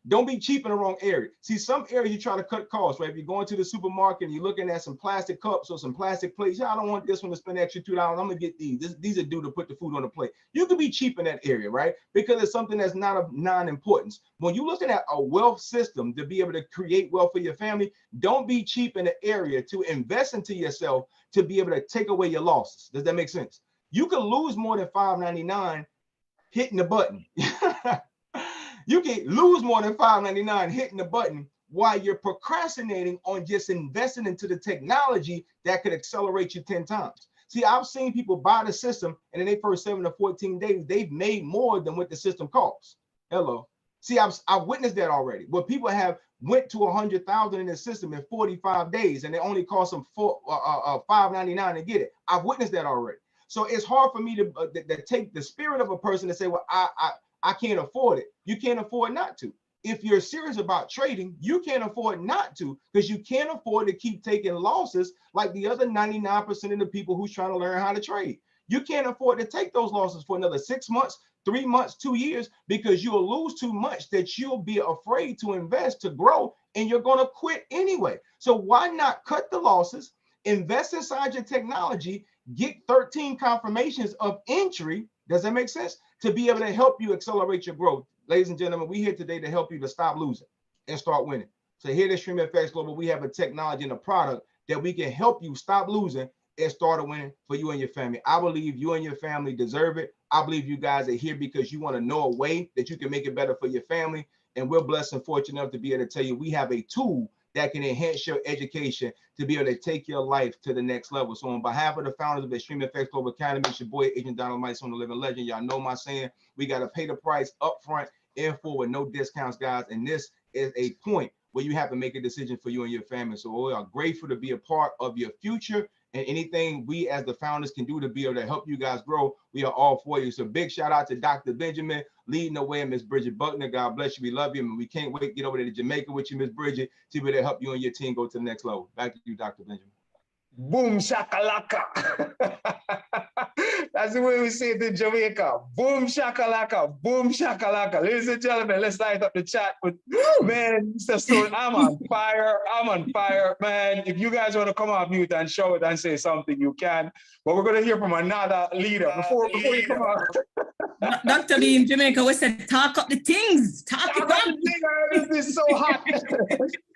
Don't be cheap in the wrong area. See, some areas you try to cut costs, right? If you're going to the supermarket and you're looking at some plastic cups or some plastic plates, yeah, I don't want this one to spend extra $2. I'm gonna get these. These are due to put the food on the plate. You can be cheap in that area, right? Because it's something that's not of non-importance. When you're looking at a wealth system to be able to create wealth for your family, don't be cheap in the area to invest into yourself to be able to take away your losses. Does that make sense? You can lose more than $5.99 hitting the button. You can lose more than $5.99 hitting the button while you're procrastinating on just investing into the technology that could accelerate you 10 times. See, I've seen people buy the system, and in their first 7 to 14 days, they've made more than what the system costs. Hello. See, I've witnessed that already, where people have went to 100,000 in the system in 45 days, and it only cost them $5.99 to get it. I've witnessed that already. So it's hard for me to take the spirit of a person to say, well, I can't afford it. You can't afford not to. If you're serious about trading, you can't afford not to, because you can't afford to keep taking losses like the other 99% of the people who's trying to learn how to trade. You can't afford to take those losses for another 6 months, 3 months, 2 years, because you'll lose too much that you'll be afraid to invest to grow, and you're going to quit anyway. So why not cut the losses, invest inside your technology, get 13 confirmations of entry? Does that make sense? To be able to help you accelerate your growth. Ladies and gentlemen, we're here today to help you to stop losing and start winning. So here at Extreme FX Global, we have a technology and a product that we can help you stop losing and start winning for you and your family. I believe you and your family deserve it. I believe you guys are here because you want to know a way that you can make it better for your family. And we're blessed and fortunate enough to be able to tell you we have a tool that can enhance your education to be able to take your life to the next level. So on behalf of the founders of Extreme Effects Global Academy, it's your boy, Agent Donald Mice on the Living Legend. Y'all know my saying, we got to pay the price up front and full with no discounts, guys. And this is a point where you have to make a decision for you and your family. So we are grateful to be a part of your future, and anything we as the founders can do to be able to help you guys grow, we are all for you. So big shout out to Dr. Benjamin leading the way, and Miss Bridget Buckner. God bless you. We love you. And we can't wait to get over there to Jamaica with you, Miss Bridget, to be able to help you and your team go to the next level. Back to you, Dr. Benjamin. Boom shakalaka. That's the way we say it in Jamaica. Boom shakalaka. Boom shakalaka. Ladies and gentlemen, let's light up the chat with man, Mr. Stone. I'm on fire. I'm on fire, man. If you guys want to come off mute and shout and say something, you can. But we're gonna hear from another leader before you come out. Dr. B in Jamaica, we said talk up the things. Talk it up. This is so hot.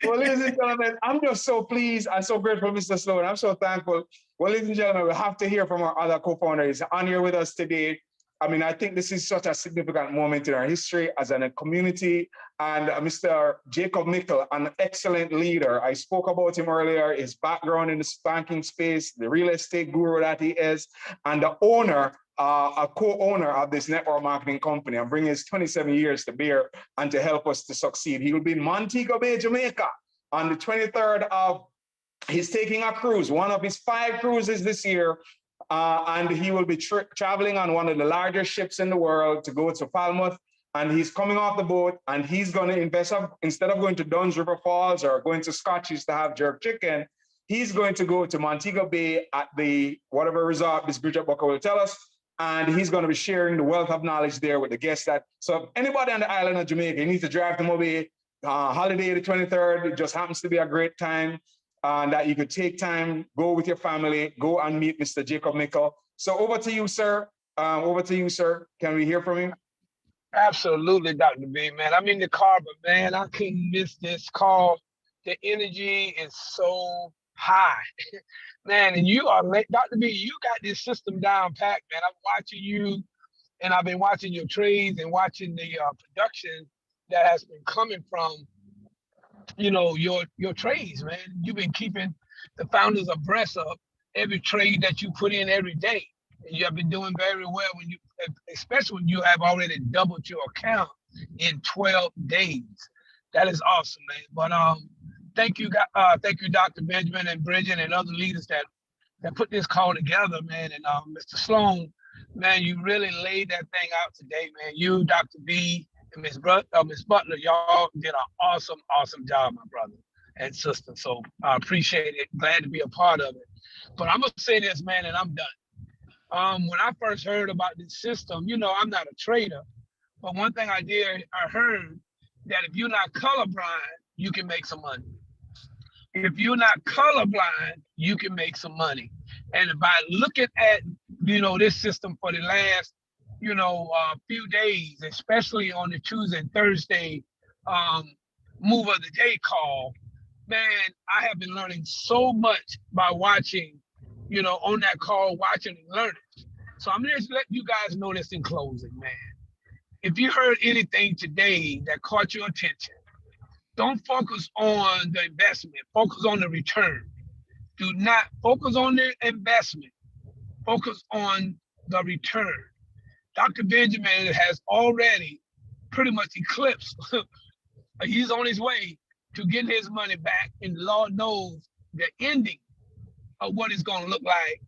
Well, ladies and gentlemen, I'm just so pleased and so grateful, Mr. Sloan. I'm so thankful. Well, ladies and gentlemen, we have to hear from our other co-founders on here with us today. I mean, I think this is such a significant moment in our history as a community. And Mr. Jacob Mickle, an excellent leader. I spoke about him earlier, his background in the banking space, the real estate guru that he is, and the owner, a co-owner of this network marketing company, and bring his 27 years to bear and to help us to succeed. He will be in Montego Bay, Jamaica on the 23rd of, he's taking a cruise, one of his 5 cruises this year. And he will be traveling on one of the largest ships in the world to go to Falmouth. And he's coming off the boat and he's going to invest, instead of going to Dunn's River Falls or going to Scotch's to have jerk chicken, he's going to go to Montego Bay at the whatever resort Miss Bridget Booker will tell us. And he's going to be sharing the wealth of knowledge there with the guests. So if anybody on the island of Jamaica, you need to drive to Moby, holiday the 23rd, it just happens to be a great time. And that you could take time, go with your family, go and meet Mr. Jacob Mickle. So over to you, sir. Over to you, sir. Can we hear from you? Absolutely, Dr. B, man. I'm in the car, but man, I couldn't miss this call. The energy is so high. Man, and you are late. Dr. B, you got this system down packed, man. I'm watching you, and I've been watching your trades and watching the production that has been coming from, you know, your trades, man. You've been keeping the founders abreast of every trade that you put in every day. And you have been doing very well when you, especially when you have already doubled your account in 12 days. That is awesome, man. But thank you, Dr. Benjamin and Bridget and other leaders that put this call together, man. And Mr. Sloan, man, you really laid that thing out today, man. You, Dr. B, and Miss Butler, y'all did an awesome job, my brother and sister. So I appreciate it. Glad to be a part of it. But I'm gonna say this, man, and I'm done. When I first heard about this system, you know, I'm not a trader, but one thing I heard that if you're not colorblind, you can make some money. If you're not colorblind, you can make some money. And by looking at, you know, this system for the last, you know, few days, especially on the Tuesday and Thursday move of the day call, man, I have been learning so much by watching, you know, on that call, watching and learning. So I'm just letting you guys know this in closing, man. If you heard anything today that caught your attention, don't focus on the investment, focus on the return. Do not focus on the investment, focus on the return. Dr. Benjamin has already pretty much eclipsed. He's on his way to getting his money back, and the Lord knows the ending of what it's going to look like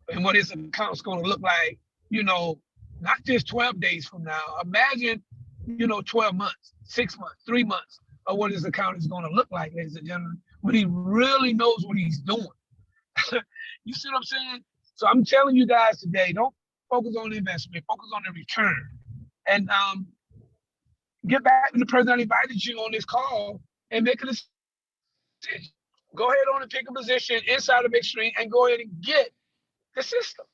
and what his account's going to look like, you know, not just 12 days from now. Imagine, you know, 12 months, 6 months, 3 months of what his account is going to look like, ladies and gentlemen, when he really knows what he's doing. You see what I'm saying? So I'm telling you guys today, don't focus on the investment, focus on the return. And get back to the person that invited you on this call and make a decision. Go ahead on and pick a position inside of Extreme and go ahead and get the system.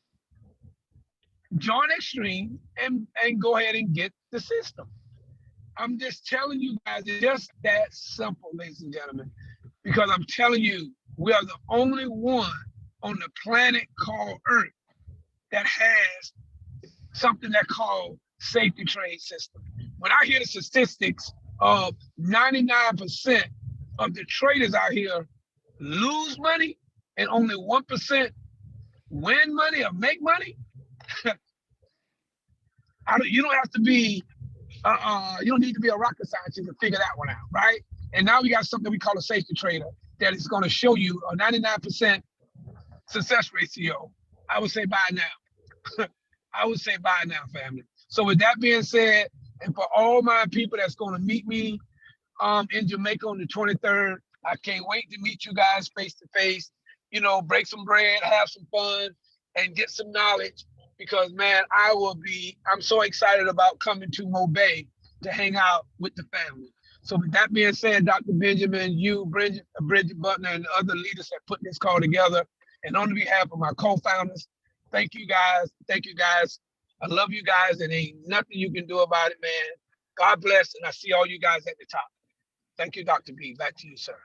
Join Extreme and go ahead and get the system. I'm just telling you guys, it's just that simple, ladies and gentlemen, because I'm telling you, we are the only one on the planet called Earth that has something that called safety trade system. When I hear the statistics of 99% of the traders out here lose money and only 1% win money or make money, you don't have to be, you don't need to be a rocket scientist to figure that one out, right? And now we got something we call a safety trader that is going to show you a 99% success ratio. I would say buy now. I would say buy now, family. So with that being said, and for all my people that's going to meet me in Jamaica on the 23rd, I can't wait to meet you guys face to face, you know, break some bread, have some fun, and get some knowledge. Because man, I'm so excited about coming to Mobay to hang out with the family. So with that being said, Dr. Benjamin, you, Bridget Butler, and the other leaders that put this call together, and on behalf of my co-founders, thank you guys. Thank you guys. I love you guys, and ain't nothing you can do about it, man. God bless, and I see all you guys at the top. Thank you, Dr. B. Back to you, sir.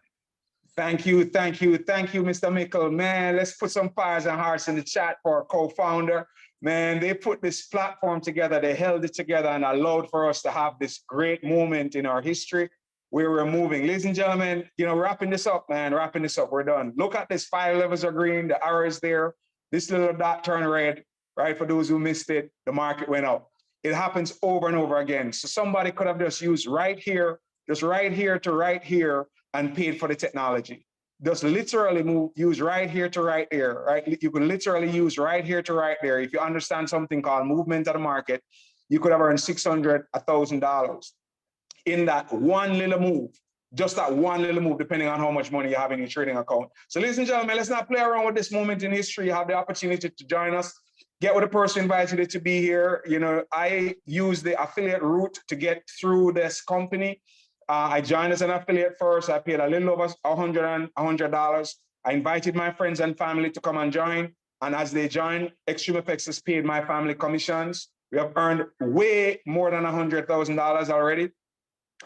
Thank you, Mr. Mickle. Man, let's put some fires and hearts in the chat for our co-founder. Man, they put this platform together, they held it together and allowed for us to have this great moment in our history where we're moving. Ladies and gentlemen, you know, wrapping this up, man, we're done. Look at this, 5 levels are green, the arrow is there. This little dot turned red, right? For those who missed it, the market went up. It happens over and over again. So somebody could have just used right here to right here and paid for the technology. Just literally use right here to right there, right? You can literally use right here to right there. If you understand something called movement of the market, you could have earned $600, $1,000 in that one little move, just that one little move, depending on how much money you have in your trading account. So ladies and gentlemen, let's not play around with this moment in history. You have the opportunity to join us. Get with the person who invited you to be here. You know, I use the affiliate route to get through this company. I joined as an affiliate first. I paid a little over $100. I invited my friends and family to come and join. And as they joined, Extreme FX has paid my family commissions. We have earned way more than $100,000 already.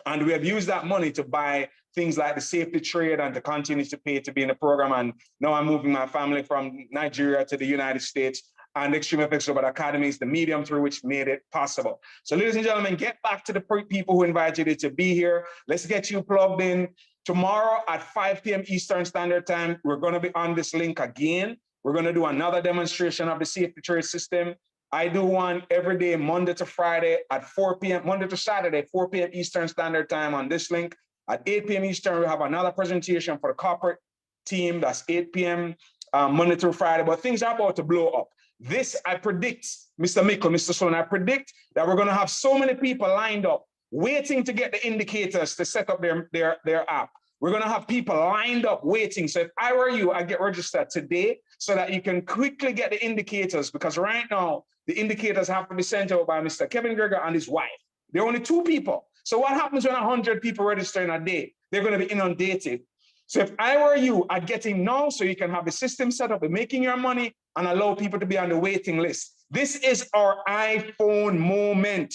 And we have used that money to buy things like the safety trade and to continue to pay to be in the program. And now I'm moving my family from Nigeria to the United States. And Extreme FX Global Academy is the medium through which made it possible. So ladies and gentlemen, get back to the people who invited you to be here. Let's get you plugged in. Tomorrow at 5 p.m. Eastern Standard Time, we're going to be on this link again. We're going to do another demonstration of the safety trade system. I do one every day, Monday to Friday at 4 p.m., Monday to Saturday, 4 p.m. Eastern Standard Time on this link. At 8 p.m. Eastern, we have another presentation for the corporate team. That's 8 p.m. Monday through Friday, but things are about to blow up. This, I predict, Mr. Mickle, Mr. Sloan, I predict that we're going to have so many people lined up waiting to get the indicators to set up their app. We're going to have people lined up waiting. So if I were you, I'd get registered today so that you can quickly get the indicators, because right now, the indicators have to be sent out by Mr. Kevin Greger and his wife. There are only 2 people. So what happens when 100 people register in a day? They're going to be inundated. So if I were you, I'd get in now so you can have the system set up and making your money and allow people to be on the waiting list. This is our iPhone moment.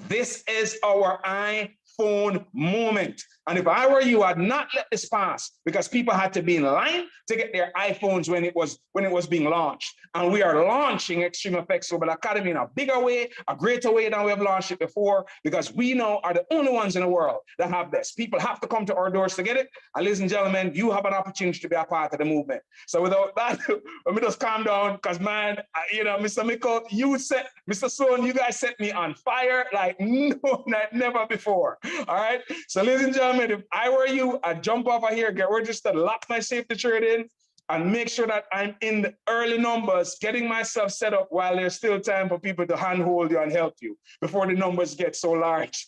This is our iPhone moment. And if I were you, I'd not let this pass, because people had to be in line to get their iPhones when it was being launched. And we are launching Extreme FX Global Academy in a bigger way, a greater way than we have launched it before, because we now are the only ones in the world that have this. People have to come to our doors to get it. And ladies and gentlemen, you have an opportunity to be a part of the movement. So without that, let me just calm down, because man, you know, Mr. Mickle, Mr. Sloan, you guys set me on fire like no, never before. All right. So ladies and gentlemen, if I were you, I'd jump over here, get registered, lock my safety trade in, and make sure that I'm in the early numbers, getting myself set up while there's still time for people to handhold you and help you before the numbers get so large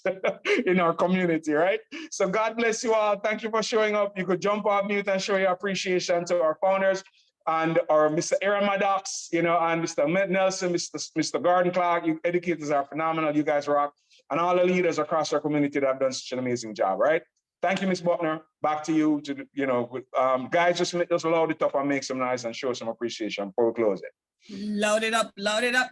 in our community, right? So God bless you all. Thank you for showing up. You could jump off mute and show your appreciation to our founders and our Mr. Aaron Maddox, you know, and Mr. Nelson, Mr. Gordon Clark. You educators are phenomenal. You guys rock. And all the leaders across our community that have done such an amazing job, right? Thank you, Ms. Buckner. Back to you. Guys, just load it up and make some noise and show some appreciation before we close it. Load it up,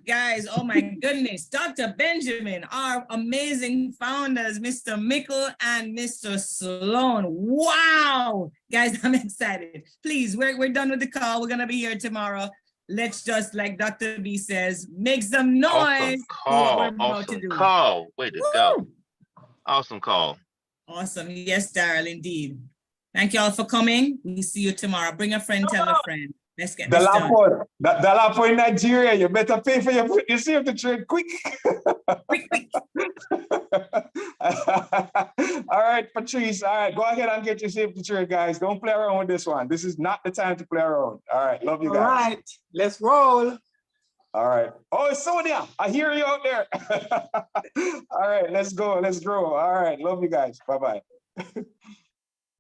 guys. Oh my goodness. Dr. Benjamin, our amazing founders, Mr. Mickle and Mr. Sloan. Wow. Guys, I'm excited. Please, we're done with the call. We're going to be here tomorrow. Let's just, like Dr. B says, make some noise. Awesome call. Way to go. Awesome call. Awesome. Yes, Daryl, indeed. Thank you all for coming. We see you tomorrow. Bring a friend, tell a friend. Let's get The this done. lapo in Nigeria, you better pay for your safety trade quick. Quick, quick. All right, Patrice. All right, go ahead and get your safety trade, guys. Don't play around with this one. This is not the time to play around. All right, love you All guys. right, let's roll. All right. Oh, Sonia, I hear you out there. All right, let's go. Let's grow. All right, love you guys. Bye-bye.